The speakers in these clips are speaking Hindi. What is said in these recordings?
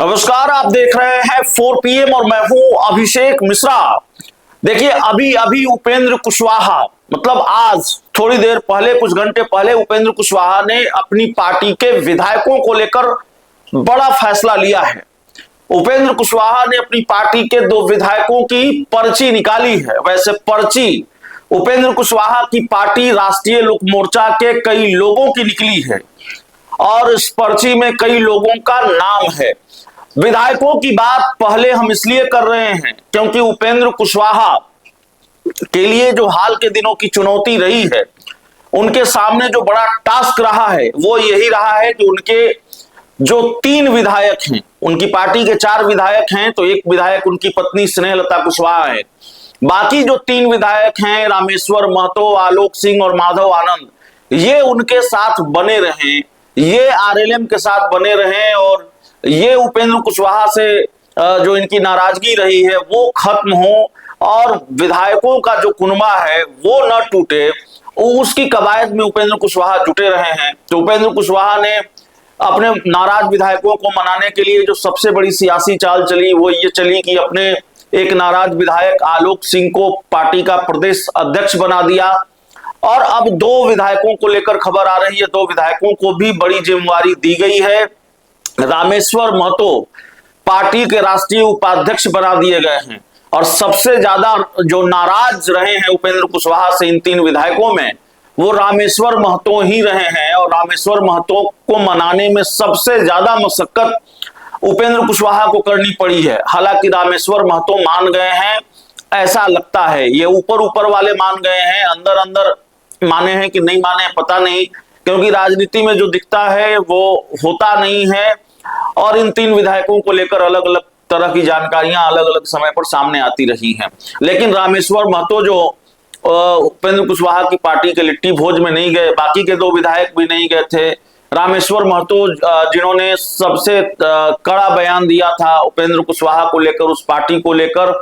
नमस्कार, आप देख रहे हैं 4 PM और मैं हूं अभिषेक मिश्रा। देखिए, अभी अभी उपेंद्र कुशवाहा मतलब आज थोड़ी देर पहले, कुछ घंटे पहले उपेंद्र कुशवाहा ने अपनी पार्टी के विधायकों को लेकर बड़ा फैसला लिया है। उपेंद्र कुशवाहा ने अपनी पार्टी के 2 विधायकों की पर्ची निकाली है। वैसे पर्ची उपेंद्र कुशवाहा की पार्टी राष्ट्रीय लोक मोर्चा के कई लोगों की निकली है और इस पर्ची में कई लोगों का नाम है। विधायकों की बात पहले हम इसलिए कर रहे हैं क्योंकि उपेंद्र कुशवाहा के लिए जो हाल के दिनों की चुनौती रही है, उनके सामने जो बड़ा टास्क रहा है वो यही रहा है कि उनके जो 3 विधायक हैं, उनकी पार्टी के 4 विधायक हैं, तो एक विधायक उनकी पत्नी स्नेहलता कुशवाहा है। बाकी जो 3 विधायक हैं, रामेश्वर महतो, आलोक सिंह और माधव आनंद, ये उनके साथ बने रहे, ये आरएलएम के साथ बने रहे और ये उपेंद्र कुशवाहा से जो इनकी नाराजगी रही है वो खत्म हो और विधायकों का जो कुनबा है वो न टूटे, उसकी कवायद में उपेंद्र कुशवाहा जुटे रहे हैं। तो उपेंद्र कुशवाहा ने अपने नाराज विधायकों को मनाने के लिए जो सबसे बड़ी सियासी चाल चली वो ये चली कि अपने एक नाराज विधायक आलोक सिंह को पार्टी का प्रदेश अध्यक्ष बना दिया और अब 2 विधायकों को लेकर खबर आ रही है, 2 विधायकों को भी बड़ी जिम्मेवारी दी गई है। रामेश्वर महतो पार्टी के राष्ट्रीय उपाध्यक्ष बना दिए गए हैं और सबसे ज्यादा जो नाराज रहे हैं उपेंद्र कुशवाहा से इन 3 विधायकों में, वो रामेश्वर महतो ही रहे हैं और रामेश्वर महतो को मनाने में सबसे ज्यादा मशक्कत उपेंद्र कुशवाहा को करनी पड़ी है। हालांकि रामेश्वर महतो मान गए हैं, ऐसा लगता है, ये ऊपर वाले मान गए हैं, अंदर अंदर माने हैं कि नहीं माने पता नहीं, क्योंकि राजनीति में जो दिखता है वो होता नहीं है और इन 3 विधायकों को लेकर अलग अलग तरह की जानकारियां अलग अलग समय पर सामने आती रही हैं। लेकिन रामेश्वर महतो जो उपेंद्र कुशवाहा की पार्टी के लिट्टी भोज में नहीं गए, बाकी के 2 विधायक भी नहीं गए थे। रामेश्वर महतो जिन्होंने सबसे कड़ा बयान दिया था उपेंद्र कुशवाहा को लेकर, उस पार्टी को लेकर,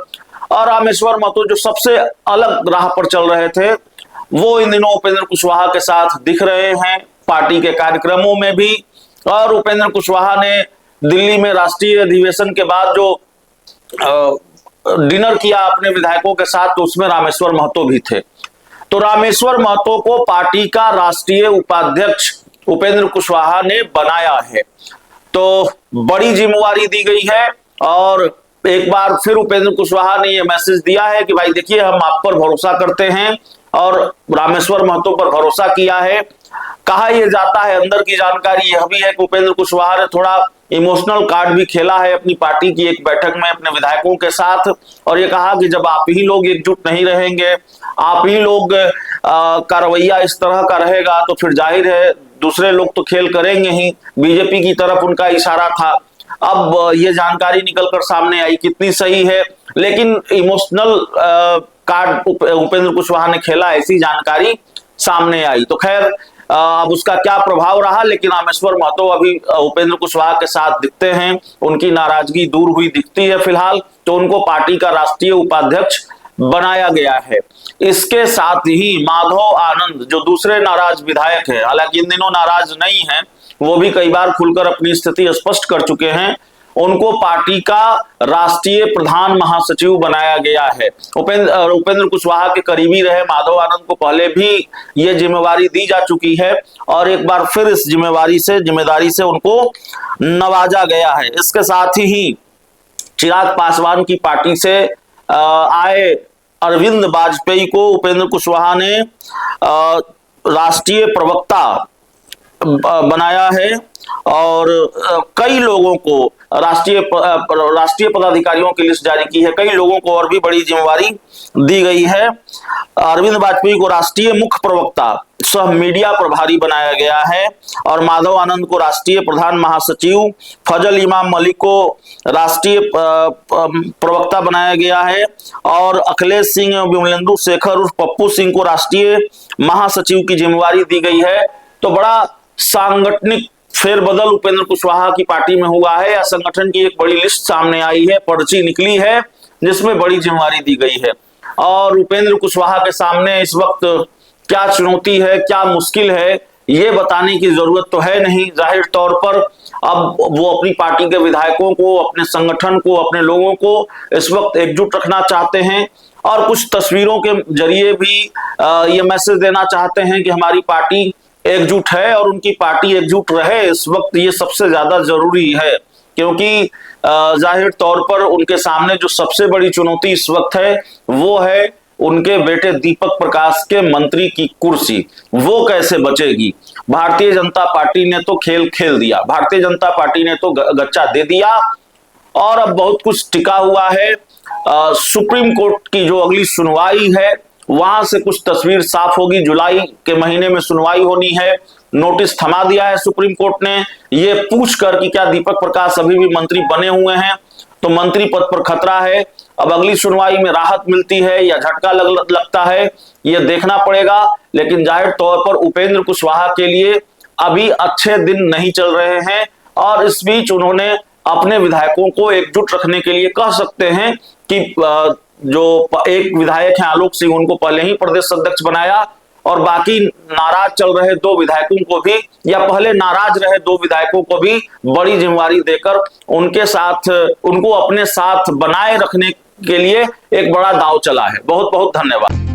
और रामेश्वर महतो जो सबसे अलग राह पर चल रहे थे, वो इन दिनों उपेंद्र कुशवाहा के साथ दिख रहे हैं पार्टी के कार्यक्रमों में भी। और उपेंद्र कुशवाहा ने दिल्ली में राष्ट्रीय अधिवेशन के बाद जो डिनर किया अपने विधायकों के साथ, तो उसमें रामेश्वर महतो भी थे। तो रामेश्वर महतो को पार्टी का राष्ट्रीय उपाध्यक्ष उपेंद्र कुशवाहा ने बनाया है, तो बड़ी जिम्मेवारी दी गई है और एक बार फिर उपेंद्र कुशवाहा ने यह मैसेज दिया है कि भाई देखिए, हम आप पर भरोसा करते हैं और रामेश्वर महतो पर भरोसा किया है। कहा यह जाता है, अंदर की जानकारी यह भी है कि उपेंद्र कुशवाहा ने थोड़ा इमोशनल कार्ड भी खेला है अपनी पार्टी की एक बैठक में अपने विधायकों के साथ, और ये कहा कि जब आप ही लोग एकजुट नहीं रहेंगे, आप ही लोग का रवैया इस तरह का रहेगा, तो फिर जाहिर है दूसरे लोग तो खेल करेंगे ही। बीजेपी की तरफ उनका इशारा था। अब ये जानकारी निकलकर सामने आई, कितनी सही है, लेकिन इमोशनल कार्ड उपेंद्र कुशवाहा ने खेला, ऐसी जानकारी सामने आई। तो खैर, अब उसका क्या प्रभाव रहा, लेकिन रामेश्वर महतो अभी उपेंद्र कुशवाहा के साथ दिखते हैं, उनकी नाराजगी दूर हुई दिखती है फिलहाल, तो उनको पार्टी का राष्ट्रीय उपाध्यक्ष बनाया गया है। इसके साथ ही माधव आनंद जो दूसरे नाराज विधायक है, हालांकि इन दिनों नाराज नहीं है, वो भी कई बार खुलकर अपनी स्थिति स्पष्ट कर चुके हैं, उनको पार्टी का राष्ट्रीय प्रधान महासचिव बनाया गया है। उपेंद्र कुशवाहा के करीबी रहे माधव आनंद को पहले भी ये जिम्मेवारी दी जा चुकी है और एक बार फिर इस जिम्मेदारी से उनको नवाजा गया है। इसके साथ ही चिराग पासवान की पार्टी से आए अरविंद वाजपेयी को उपेंद्र कुशवाहा ने राष्ट्रीय प्रवक्ता बनाया है और कई लोगों को राष्ट्रीय पदाधिकारियों की लिस्ट जारी की है, कई लोगों को और भी बड़ी जिम्मेवारी दी गई है। अरविंद वाजपेयी को राष्ट्रीय मुख्य प्रवक्ता सह मीडिया प्रभारी बनाया गया है और माधव आनंद को राष्ट्रीय प्रधान महासचिव, फजल इमाम मलिक को राष्ट्रीय प्रवक्ता बनाया गया है और अखिलेश सिंह एवं विमलेंदु शेखर उर्फ पप्पू सिंह को राष्ट्रीय महासचिव की जिम्मेवारी दी गई है। तो बड़ा सांगठनिक फेरबदल उपेंद्र कुशवाहा की पार्टी में हुआ है या संगठन की एक बड़ी लिस्ट सामने आई है, पर्ची निकली है जिसमें बड़ी जिम्मेवारी दी गई है। और उपेंद्र कुशवाहा के सामने इस वक्त क्या चुनौती है, क्या मुश्किल है, ये बताने की जरूरत तो है नहीं। जाहिर तौर पर अब वो अपनी पार्टी के विधायकों को, अपने संगठन को, अपने लोगों को इस वक्त एकजुट रखना चाहते हैं और कुछ तस्वीरों के जरिए भी ये मैसेज देना चाहते हैं कि हमारी पार्टी एकजुट है और उनकी पार्टी एकजुट रहे। इस वक्त ये सबसे ज्यादा जरूरी है, क्योंकि जाहिर तौर पर उनके सामने जो सबसे बड़ी चुनौती इस वक्त है वो है उनके बेटे दीपक प्रकाश के मंत्री की कुर्सी। वो कैसे बचेगी? भारतीय जनता पार्टी ने तो खेल खेल दिया, भारतीय जनता पार्टी ने तो गच्चा दे दिया और अब बहुत कुछ टिका हुआ है। सुप्रीम कोर्ट की जो अगली सुनवाई है वहां से कुछ तस्वीर साफ होगी। जुलाई के महीने में सुनवाई होनी है। नोटिस थमा दिया है सुप्रीम कोर्ट ने ये पूछकर कि क्या दीपक प्रकाश अभी भी मंत्री बने हुए हैं, तो मंत्री पद पर खतरा है। अब अगली सुनवाई में राहत मिलती है या झटका लगता है ये देखना पड़ेगा। लेकिन जाहिर तौर पर उपेंद्र कुशवाहा के लिए अभी अच्छे दिन नहीं चल रहे हैं और इस बीच उन्होंने अपने विधायकों को एकजुट रखने के लिए कह सकते हैं कि जो एक विधायक हैं आलोक सिंह, उनको पहले ही प्रदेश अध्यक्ष बनाया और बाकी नाराज चल रहे दो विधायकों को भी, या पहले नाराज रहे दो विधायकों को भी बड़ी जिम्मेवारी देकर उनके साथ, उनको अपने साथ बनाए रखने के लिए एक बड़ा दांव चला है। बहुत बहुत धन्यवाद।